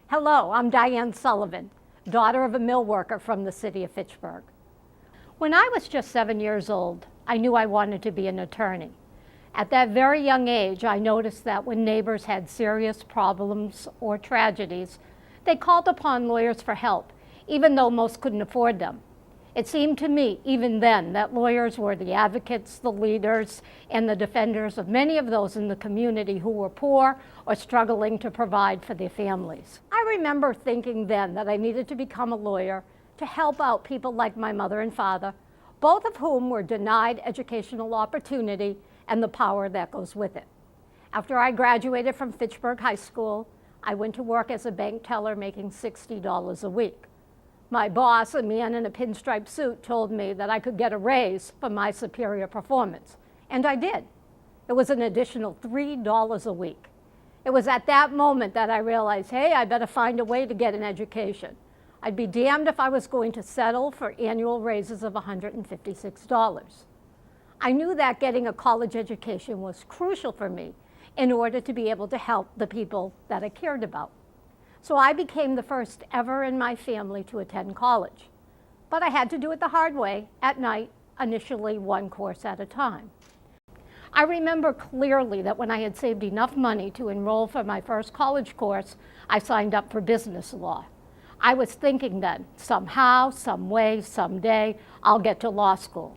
Hello, I'm Diane Sullivan, daughter of a mill worker from the city of Fitchburg. When I was just 7 years old, I knew I wanted to be an attorney. At that very young age, I noticed that when neighbors had serious problems or tragedies, they called upon lawyers for help, even though most couldn't afford them. It seemed to me, even then, that lawyers were the advocates, the leaders, and the defenders of many of those in the community who were poor or struggling to provide for their families. I remember thinking then that I needed to become a lawyer to help out people like my mother and father, both of whom were denied educational opportunity and the power that goes with it. After I graduated from Fitchburg High School, I went to work as a bank teller making $60 a week. My boss, a man in a pinstripe suit, told me that I could get a raise for my superior performance, and I did. It was an additional $3 a week. It was at that moment that I realized, hey, I better find a way to get an education. I'd be damned if I was going to settle for annual raises of $156. I knew that getting a college education was crucial for me in order to be able to help the people that I cared about. So I became the first ever in my family to attend college. But I had to do it the hard way, at night, initially one course at a time. I remember clearly that when I had saved enough money to enroll for my first college course, I signed up for business law. I was thinking then, somehow, some way, someday, I'll get to law school.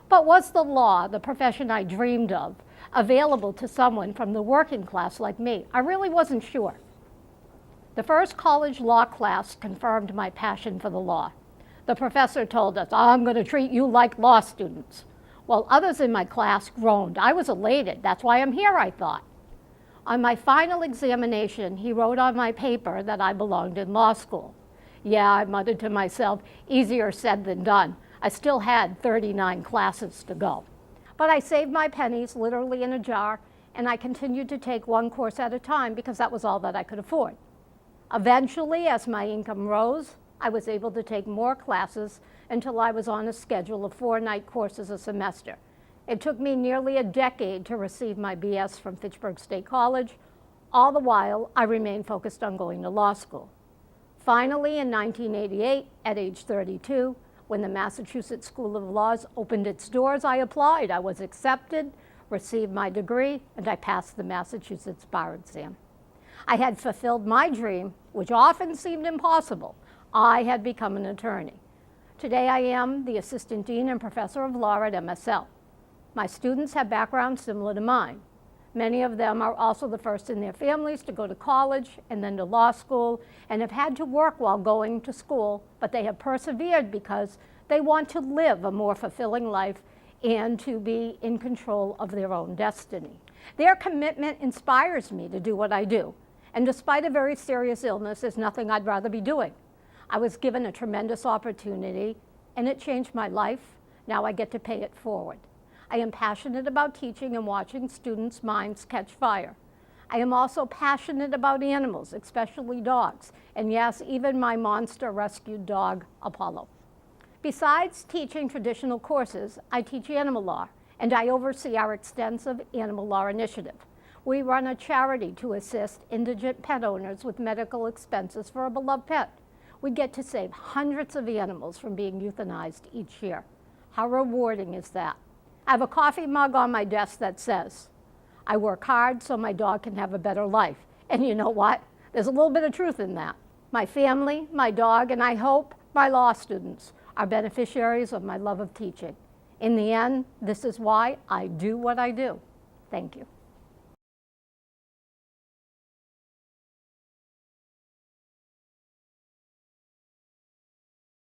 But was the law, the profession I dreamed of, available to someone from the working class like me? I really wasn't sure. The first college law class confirmed my passion for the law. The professor told us, I'm going to treat you like law students. While others in my class groaned. I was elated. That's why I'm here, I thought. On my final examination, he wrote on my paper that I belonged in law school. Yeah, I muttered to myself, easier said than done. I still had 39 classes to go. But I saved my pennies literally in a jar, and I continued to take one course at a time because that was all that I could afford. Eventually, as my income rose, I was able to take more classes until I was on a schedule of 4 night courses a semester. It took me nearly a decade to receive my BS from Fitchburg State College. All the while, I remained focused on going to law school. Finally, in 1988, at age 32, when the Massachusetts School of Laws opened its doors, I applied. I was accepted, received my degree, and I passed the Massachusetts bar exam. I had fulfilled my dream, which often seemed impossible. I had become an attorney. Today I am the Assistant Dean and Professor of Law at MSL. My students have backgrounds similar to mine. Many of them are also the first in their families to go to college and then to law school and have had to work while going to school, but they have persevered because they want to live a more fulfilling life and to be in control of their own destiny. Their commitment inspires me to do what I do. And despite a very serious illness, there's nothing I'd rather be doing. I was given a tremendous opportunity, and it changed my life. Now I get to pay it forward. I am passionate about teaching and watching students' minds catch fire. I am also passionate about animals, especially dogs, and yes, even my monster rescued dog, Apollo. Besides teaching traditional courses, I teach animal law, and I oversee our extensive animal law initiative. We run a charity to assist indigent pet owners with medical expenses for a beloved pet. We get to save hundreds of animals from being euthanized each year. How rewarding is that? I have a coffee mug on my desk that says, I work hard so my dog can have a better life. And you know what? There's a little bit of truth in that. My family, my dog, and I hope my law students are beneficiaries of my love of teaching. In the end, this is why I do what I do. Thank you.